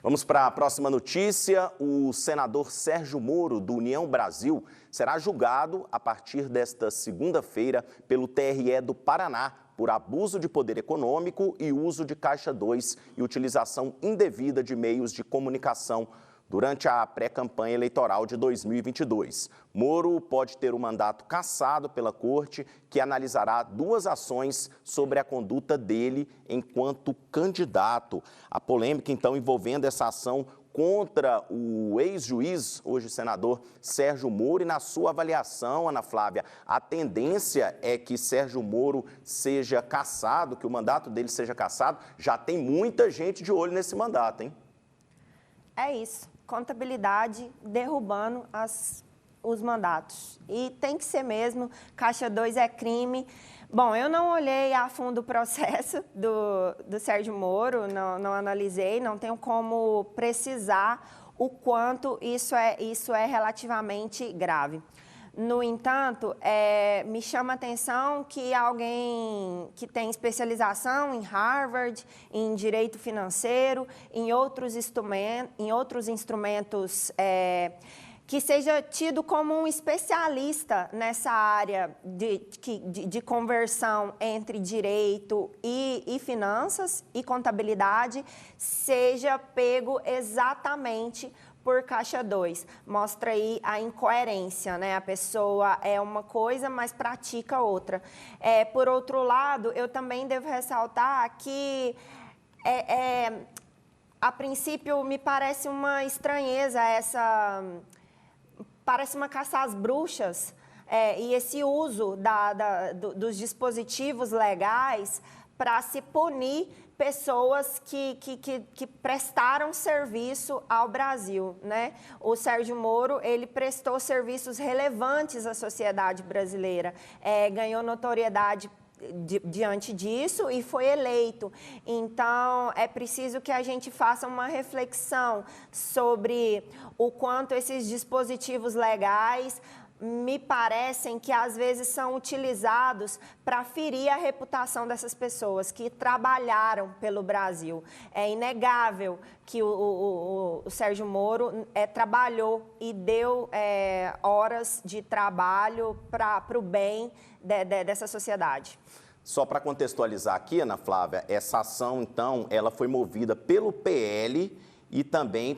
Vamos para a próxima notícia. O senador Sérgio Moro, do União Brasil, será julgado a partir desta segunda-feira pelo TRE do Paraná por abuso de poder econômico e uso de Caixa 2 e utilização indevida de meios de comunicação durante a pré-campanha eleitoral de 2022. Moro pode ter o mandato cassado pela Corte, que analisará 2 ações sobre a conduta dele enquanto candidato. A polêmica, então, envolvendo essa ação contra o ex-juiz, hoje senador Sérgio Moro, e na sua avaliação, Ana Flávia, a tendência é que Sérgio Moro seja cassado, que o mandato dele seja cassado. Já tem muita gente de olho nesse mandato, hein? É isso. Contabilidade derrubando os mandatos. E tem que ser mesmo, Caixa 2 é crime. Bom, eu não olhei a fundo o processo do Sérgio Moro, não analisei, não tenho como precisar o quanto isso é relativamente grave. No entanto, me chama a atenção que alguém que tem especialização em Harvard, em direito financeiro, em outros instrumentos, que seja tido como um especialista nessa área de conversão entre direito e finanças e contabilidade, seja pego exatamente por Caixa 2. Mostra aí a incoerência, né? A pessoa é uma coisa, mas pratica outra. Por outro lado, eu também devo ressaltar que, a princípio, me parece uma estranheza parece uma caça às bruxas, e esse uso dos dispositivos legais para se punir pessoas que prestaram serviço ao Brasil, né? O Sérgio Moro, ele prestou serviços relevantes à sociedade brasileira, ganhou notoriedade diante disso e foi eleito. Então, é preciso que a gente faça uma reflexão sobre o quanto esses dispositivos legais me parecem que às vezes são utilizados para ferir a reputação dessas pessoas que trabalharam pelo Brasil. É inegável que o Sérgio Moro trabalhou e deu horas de trabalho para o bem dessa sociedade. Só para contextualizar aqui, Ana Flávia, essa ação, então, ela foi movida pelo PL e também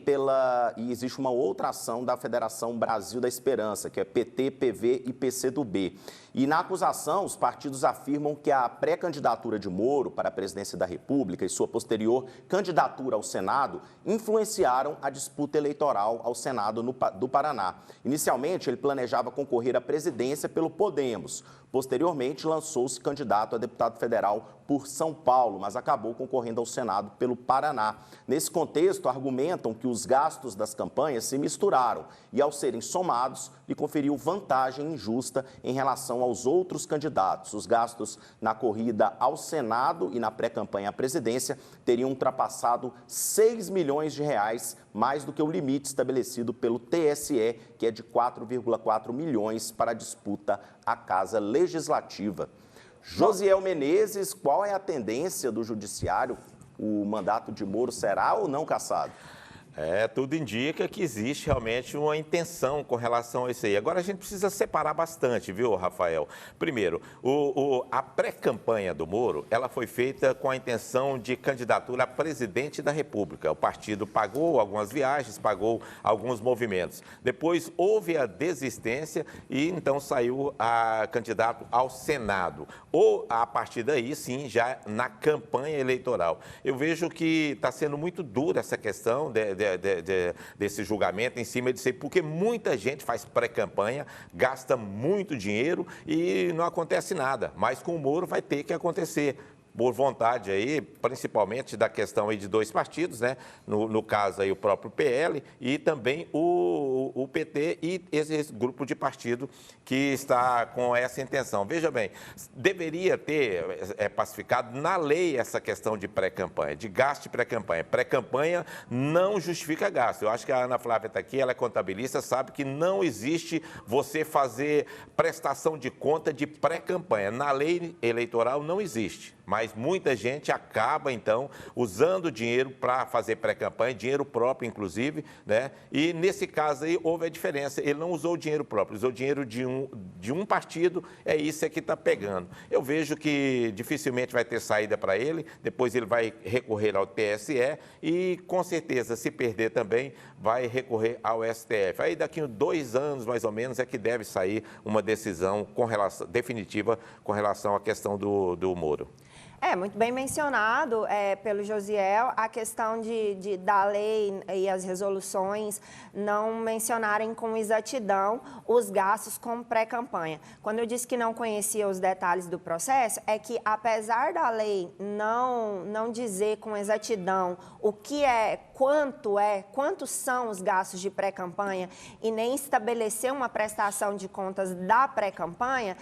e existe uma outra ação da Federação Brasil da Esperança, que é PT, PV e PCdoB. E na acusação, os partidos afirmam que a pré-candidatura de Moro para a presidência da República e sua posterior candidatura ao Senado influenciaram a disputa eleitoral ao Senado do Paraná. Inicialmente, ele planejava concorrer à presidência pelo Podemos. Posteriormente, lançou-se candidato a deputado federal por São Paulo, mas acabou concorrendo ao Senado pelo Paraná. Nesse contexto, argumentam que os gastos das campanhas se misturaram e, ao serem somados, lhe conferiu vantagem injusta em relação aos outros candidatos. Os gastos na corrida ao Senado e na pré-campanha à presidência teriam ultrapassado 6 milhões de reais, mais do que o limite estabelecido pelo TSE, que é de 4,4 milhões para a disputa à Casa Legislativa. Josiel Menezes, qual é a tendência do Judiciário? O mandato de Moro será ou não cassado? Tudo indica que existe realmente uma intenção com relação a isso aí. Agora, a gente precisa separar bastante, viu, Rafael? Primeiro, a pré-campanha do Moro, ela foi feita com a intenção de candidatura a presidente da República. O partido pagou algumas viagens, pagou alguns movimentos. Depois, houve a desistência e, então, saiu a candidato ao Senado. Ou, a partir daí, sim, já na campanha eleitoral. Eu vejo que está sendo muito dura essa questão desse julgamento em cima disso aí, porque muita gente faz pré-campanha, gasta muito dinheiro e não acontece nada. Mas com o Moro vai ter que acontecer. Por vontade aí, principalmente da questão aí de 2 partidos, né? No caso aí o próprio PL e também o PT e esse grupo de partido que está com essa intenção. Veja bem, deveria ter pacificado na lei essa questão de pré-campanha, de gasto de pré-campanha. Pré-campanha não justifica gasto. Eu acho que a Ana Flávia está aqui, ela é contabilista, sabe que não existe você fazer prestação de conta de pré-campanha. Na lei eleitoral não existe. Mas muita gente acaba, então, usando o dinheiro para fazer pré-campanha, dinheiro próprio, inclusive, né? E nesse caso aí houve a diferença. Ele não usou o dinheiro próprio, usou o dinheiro de um partido, é isso que está pegando. Eu vejo que dificilmente vai ter saída para ele, depois ele vai recorrer ao TSE e, com certeza, se perder também, vai recorrer ao STF. Aí daqui a 2 anos, mais ou menos, é que deve sair uma decisão definitiva com relação à questão do Moro. Muito bem mencionado pelo Josiel a questão da lei e as resoluções não mencionarem com exatidão os gastos com pré-campanha. Quando eu disse que não conhecia os detalhes do processo, é que apesar da lei não dizer com exatidão o que quantos são os gastos de pré-campanha e nem estabelecer uma prestação de contas da pré-campanha,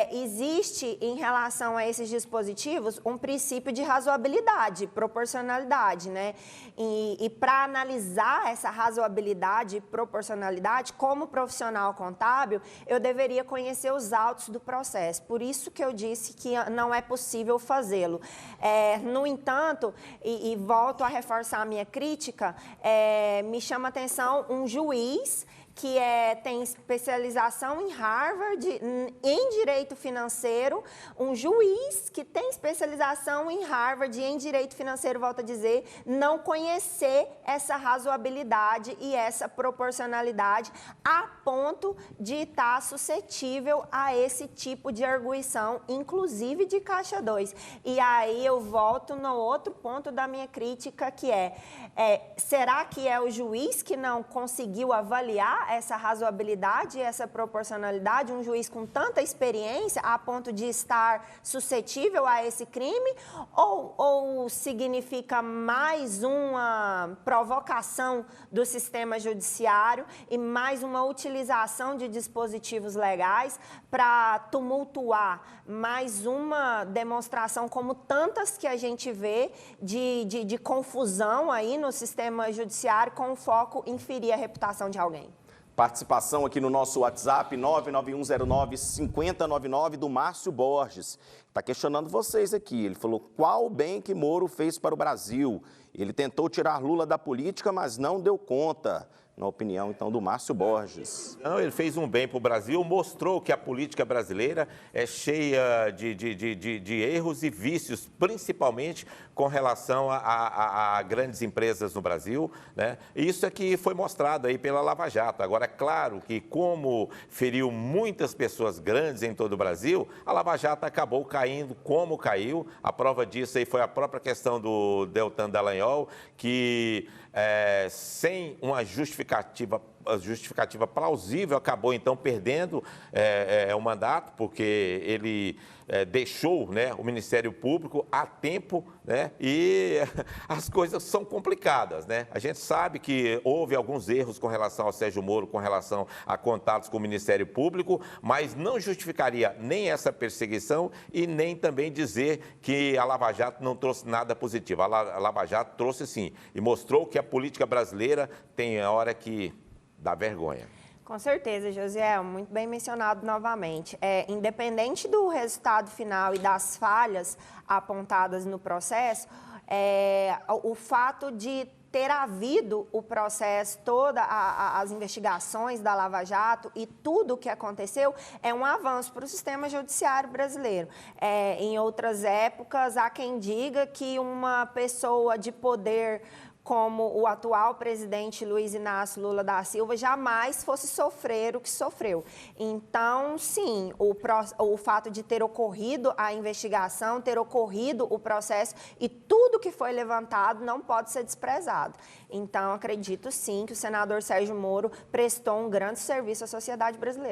existe em relação a esses dispositivos um princípio de razoabilidade, proporcionalidade, né? E para analisar essa razoabilidade e proporcionalidade, como profissional contábil, eu deveria conhecer os autos do processo. Por isso que eu disse que não é possível fazê-lo. No entanto, e volto a reforçar a minha crítica, me chama a atenção um juiz que tem especialização em Harvard em direito financeiro, um juiz que tem especialização em Harvard em direito financeiro, volto a dizer, não conhecer essa razoabilidade e essa proporcionalidade a ponto de estar suscetível a esse tipo de arguição, inclusive de Caixa 2. E aí eu volto no outro ponto da minha crítica, que será que é o juiz que não conseguiu avaliar essa razoabilidade e essa proporcionalidade, um juiz com tanta experiência a ponto de estar suscetível a esse crime, ou significa mais uma provocação do sistema judiciário e mais uma utilização de dispositivos legais para tumultuar mais uma demonstração, como tantas que a gente vê, de confusão aí no sistema judiciário com o foco em ferir a reputação de alguém. Participação aqui no nosso WhatsApp, 99109-5099, do Márcio Borges. Está questionando vocês aqui. Ele falou: qual bem que Moro fez para o Brasil? Ele tentou tirar Lula da política, mas não deu conta. Na opinião, então, do Márcio Borges. Não, ele fez um bem para o Brasil, mostrou que a política brasileira é cheia de erros e vícios, principalmente com relação a grandes empresas no Brasil, né? Isso é que foi mostrado aí pela Lava Jato. Agora, é claro que, como feriu muitas pessoas grandes em todo o Brasil, a Lava Jato acabou caindo como caiu. A prova disso aí foi a própria questão do Deltan Dallagnol, que sem uma justificativa plausível, acabou então perdendo o mandato, porque ele deixou, né, o Ministério Público a tempo, né, e as coisas são complicadas, né? A gente sabe que houve alguns erros com relação ao Sérgio Moro, com relação a contatos com o Ministério Público, mas não justificaria nem essa perseguição e nem também dizer que a Lava Jato não trouxe nada positivo. A Lava Jato trouxe sim, e mostrou que a política brasileira tem hora que dá vergonha. Com certeza, José, muito bem mencionado novamente. Independente do resultado final e das falhas apontadas no processo, o fato de ter havido o processo, todas as investigações da Lava Jato e tudo o que aconteceu é um avanço para o sistema judiciário brasileiro. Em outras épocas, há quem diga que uma pessoa de poder como o atual presidente Luiz Inácio Lula da Silva jamais fosse sofrer o que sofreu. Então, sim, o fato de ter ocorrido a investigação, ter ocorrido o processo e tudo que foi levantado não pode ser desprezado. Então, acredito sim que o senador Sérgio Moro prestou um grande serviço à sociedade brasileira.